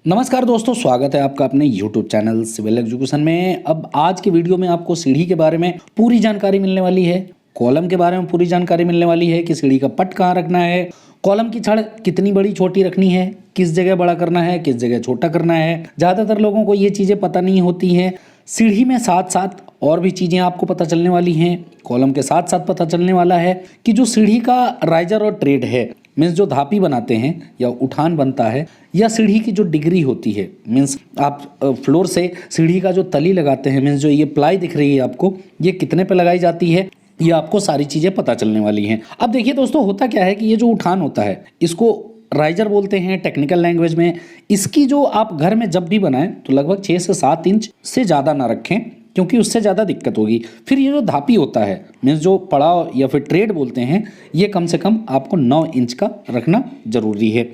नमस्कार दोस्तों, स्वागत है आपका अपने YouTube चैनल सिविल एजुकेशन में। अब आज की वीडियो में आपको सीढ़ी के बारे में पूरी जानकारी मिलने वाली है, कॉलम के बारे में पूरी जानकारी मिलने वाली है कि सीढ़ी का पट कहाँ रखना है, कॉलम की छड़ कितनी बड़ी छोटी रखनी है, किस जगह बड़ा करना है, किस जगह छोटा करना है। ज़्यादातर लोगों को ये चीज़ें पता नहीं होती हैं। सीढ़ी में साथ साथ और भी चीज़ें आपको पता चलने वाली हैं। कॉलम के साथ साथ पता चलने वाला है कि जो सीढ़ी का राइजर और ट्रेड है, मीन्स जो धापी बनाते हैं या उठान बनता है, या सीढ़ी की जो डिग्री होती है, मीन्स आप फ्लोर से सीढ़ी का जो तली लगाते हैं, मीन्स जो ये प्लाई दिख रही है आपको, ये कितने पे लगाई जाती है, ये आपको सारी चीज़ें पता चलने वाली हैं। अब देखिए दोस्तों, होता क्या है कि ये जो उठान होता है इसको राइजर बोलते हैं टेक्निकल लैंग्वेज में। इसकी जो आप घर में जब भी बनाएं तो लगभग 6 से 7 इंच से ज़्यादा ना रखें, क्योंकि उससे ज़्यादा दिक्कत होगी। फिर ये जो धापी होता है, मीन्स जो पड़ाव या फिर ट्रेड बोलते हैं, ये कम से कम आपको 9 इंच का रखना जरूरी है।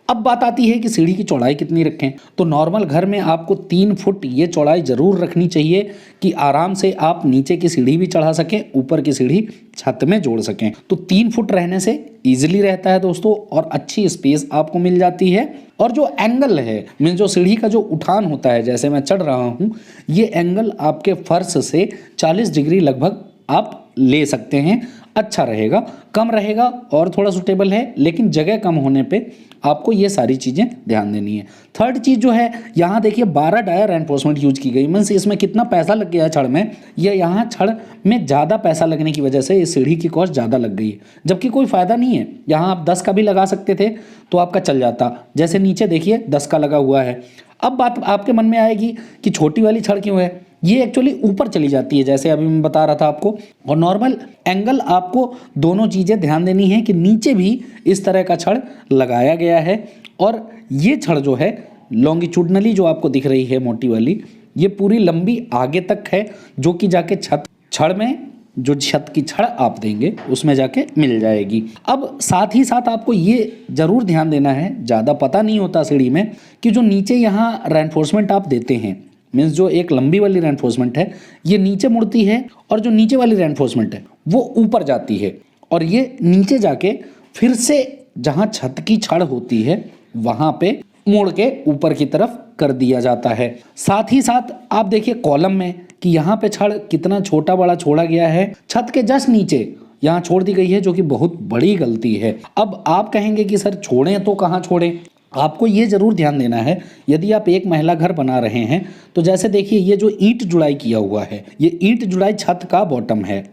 अब बात आती है कि सीढ़ी की चौड़ाई कितनी रखें। तो नॉर्मल घर में आपको 3 फुट ये चौड़ाई ज़रूर रखनी चाहिए कि आराम से आप नीचे की सीढ़ी भी चढ़ा सकें, ऊपर की सीढ़ी छत में जोड़ सकें। तो 3 फुट रहने से ईजिली रहता है दोस्तों, और अच्छी स्पेस आपको मिल जाती है। और जो एंगल है, मीन्स जो सीढ़ी का जो उठान होता है, जैसे मैं चढ़ रहा हूँ, ये एंगल आपके फर्श से 40 डिग्री लगभग आप ले सकते हैं। अच्छा रहेगा, कम रहेगा और थोड़ा सुटेबल है, लेकिन जगह कम होने पे आपको ये सारी चीज़ें ध्यान देनी है। थर्ड चीज़ जो है, यहाँ देखिए 12 डाया रेनफोर्समेंट यूज की गई। मीन्स इसमें कितना पैसा लग गया है छड़ में, या यहाँ छड़ में ज़्यादा पैसा लगने की वजह से इस सीढ़ी की कॉस्ट ज़्यादा लग गई है, जबकि कोई फ़ायदा नहीं है। यहाँ आप 10 का भी लगा सकते थे तो आपका चल जाता। जैसे नीचे देखिए 10 का लगा हुआ है। अब बात आपके मन में आएगी कि छोटी वाली छड़ क्यों है। ये एक्चुअली ऊपर चली जाती है, जैसे अभी मैं बता रहा था आपको। और नॉर्मल एंगल आपको दोनों चीज़ें ध्यान देनी है कि नीचे भी इस तरह का छड़ लगाया गया है, और ये छड़ जो है लॉन्गिट्यूडनली जो आपको दिख रही है मोटी वाली, ये पूरी लंबी आगे तक है, जो कि जाके छड़ में जो छत की छड़ आप देंगे उसमें जाके मिल जाएगी। अब साथ ही साथ आपको ये ज़रूर ध्यान देना है, ज़्यादा पता नहीं होता सीढ़ी में, कि जो नीचे यहाँ रेनफोर्समेंट आप देते हैं, मीन्स जो एक लंबी वाली रेनफोर्समेंट है ये नीचे मुड़ती है, और जो नीचे वाली रेनफोर्समेंट है वो ऊपर जाती है, और ये नीचे जाके फिर से जहाँ छत की छड़ होती है वहाँ पे मोड़ के ऊपर की तरफ कर दिया जाता है। साथ ही साथ आप देखिए कॉलम में कि यहाँ पे छड़ कितना छोटा बड़ा छोड़ा गया है, छत के जस्ट नीचे यहाँ छोड़ दी गई है, जो कि बहुत बड़ी गलती है। अब आप कहेंगे कि सर छोड़ें तो कहाँ छोड़ें। आपको ये ज़रूर ध्यान देना है, यदि आप एक महिला घर बना रहे हैं तो जैसे देखिए ये जो ईंट जुड़ाई किया हुआ है, ये ईंट जुड़ाई छत का बॉटम है।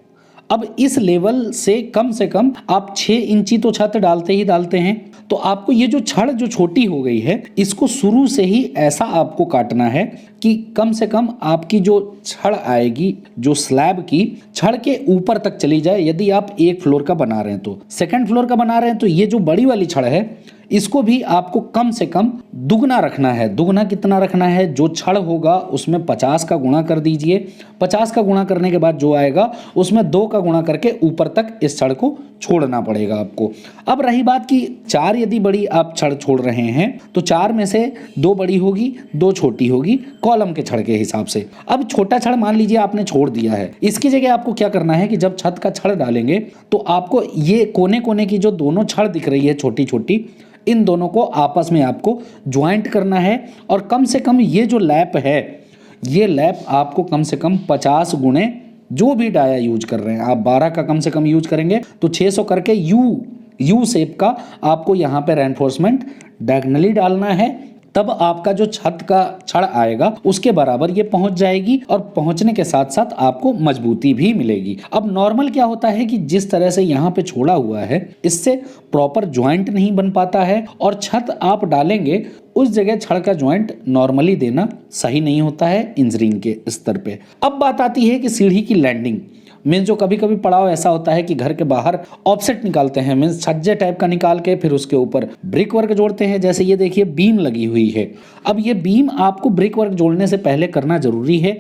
अब इस लेवल से कम आप 6 इंची तो छत डालते ही डालते हैं। तो आपको ये जो छड़ जो छोटी हो गई है, इसको शुरू से ही ऐसा आपको काटना है कि कम से कम आपकी जो छड़ आएगी, जो स्लैब की छड़ के ऊपर तक चली जाए। यदि आप 1 फ्लोर का बना रहे हैं तो, सेकंड फ्लोर का बना रहे हैं तो ये जो बड़ी वाली छड़ है इसको भी आपको कम से कम दुगना रखना है। दुगना कितना रखना है, जो छड़ होगा उसमें 50 का गुणा कर दीजिए। 50 का गुणा करने के बाद जो आएगा उसमें 2 का गुणा करके ऊपर तक इस छड़ को छोड़ना पड़ेगा आपको। अब रही बात कि 4 यदि बड़ी आप छड़ छोड़ रहे हैं तो 4 में से 2 बड़ी होगी, 2 छोटी होगी, कॉलम के छड़ के हिसाब से। अब छोटा छड़ मान लीजिए आपने छोड़ दिया है, इसकी जगह आपको क्या करना है कि जब छत का छड़ डालेंगे तो आपको ये कोने कोने की जो दोनों छड़ दिख रही है छोटी छोटी, इन दोनों को आपस में आपको ज्वाइंट करना है। और कम से कम ये जो लैप है, ये लैप आपको कम से कम 50 गुणे जो भी डाया यूज कर रहे हैं, आप 12 का कम से कम यूज करेंगे तो 600 करके यू शेप का आपको यहाँ पे रेनफोर्समेंट डायगोनली डालना है। तब आपका जो छत का छड़ आएगा उसके बराबर ये पहुंच जाएगी, और पहुंचने के साथ साथ आपको मजबूती भी मिलेगी। अब नॉर्मल क्या होता है कि जिस तरह से यहाँ पे छोड़ा हुआ है, इससे प्रॉपर ज्वाइंट नहीं बन पाता है, और छत आप डालेंगे उस जगह छड़ का ज्वाइंट नॉर्मली देना सही नहीं होता है इंजीनियरिंग के स्तर पे। अब बात आती है कि सीढ़ी की लैंडिंग, मीन्स जो कभी कभी पड़ाव ऐसा होता है कि घर के बाहर ऑफसेट निकालते हैं, मीन्स छज्जे टाइप का निकाल के फिर उसके ऊपर ब्रिक वर्क जोड़ते हैं। जैसे ये देखिए बीम लगी हुई है। अब ये बीम आपको ब्रिक वर्क जोड़ने से पहले करना जरूरी है।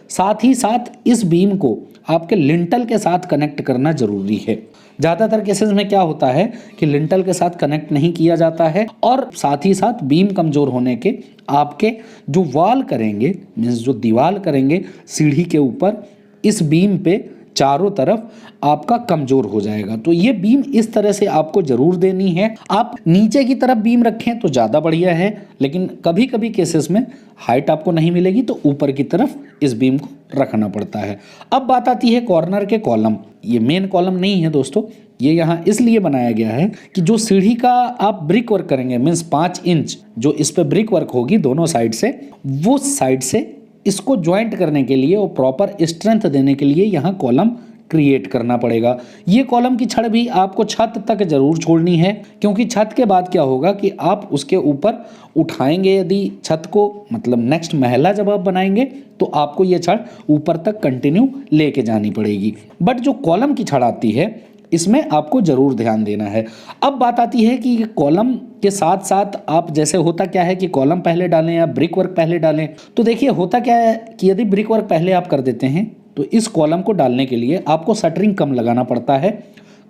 साथ ही साथ इस बीम को आपके लिंटल के साथ कनेक्ट करना जरूरी है। ज़्यादातर केसेस में क्या होता है कि लिंटल के साथ कनेक्ट नहीं किया जाता है, और साथ ही साथ बीम कमज़ोर होने के आपके जो वॉल करेंगे, मीन्स जो दीवार करेंगे सीढ़ी के ऊपर, इस बीम पे चारों तरफ आपका कमजोर हो जाएगा। तो ये बीम इस तरह से आपको जरूर देनी है। आप नीचे की तरफ बीम रखें तो ज़्यादा बढ़िया है, लेकिन कभी कभी केसेस में हाइट आपको नहीं मिलेगी तो ऊपर की तरफ इस बीम को रखना पड़ता है। अब बात आती है कॉर्नर के कॉलम। ये मेन कॉलम नहीं है दोस्तों, ये यहाँ इसलिए बनाया गया है कि जो सीढ़ी का आप ब्रिक वर्क करेंगे, मीन्स 5 इंच जो इस पे ब्रिक वर्क होगी दोनों साइड से, वो साइड से इसको ज्वाइंट करने के लिए और प्रॉपर स्ट्रेंथ देने के लिए यहाँ कॉलम क्रिएट करना पड़ेगा। ये कॉलम की छड़ भी आपको छत तक जरूर छोड़नी है, क्योंकि छत के बाद क्या होगा कि आप उसके ऊपर उठाएंगे यदि छत को, मतलब नेक्स्ट महला जब आप बनाएंगे तो आपको ये छड़ ऊपर तक कंटिन्यू लेके जानी पड़ेगी। बट जो कॉलम की छड़ आती है इसमें आपको जरूर ध्यान देना है। अब बात आती है कि कॉलम के साथ साथ आप, जैसे होता क्या है कि कॉलम पहले डालें या ब्रिक वर्क पहले डालें, तो देखिए होता क्या है कि यदि ब्रिक वर्क पहले आप कर देते हैं तो इस कॉलम को डालने के लिए आपको शटरिंग कम लगाना पड़ता है,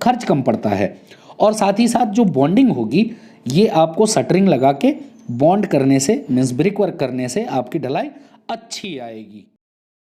खर्च कम पड़ता है, और साथ ही साथ जो बॉन्डिंग होगी ये आपको शटरिंग लगा के बॉन्ड करने से, मीन्स ब्रिक वर्क करने से आपकी ढलाई अच्छी आएगी।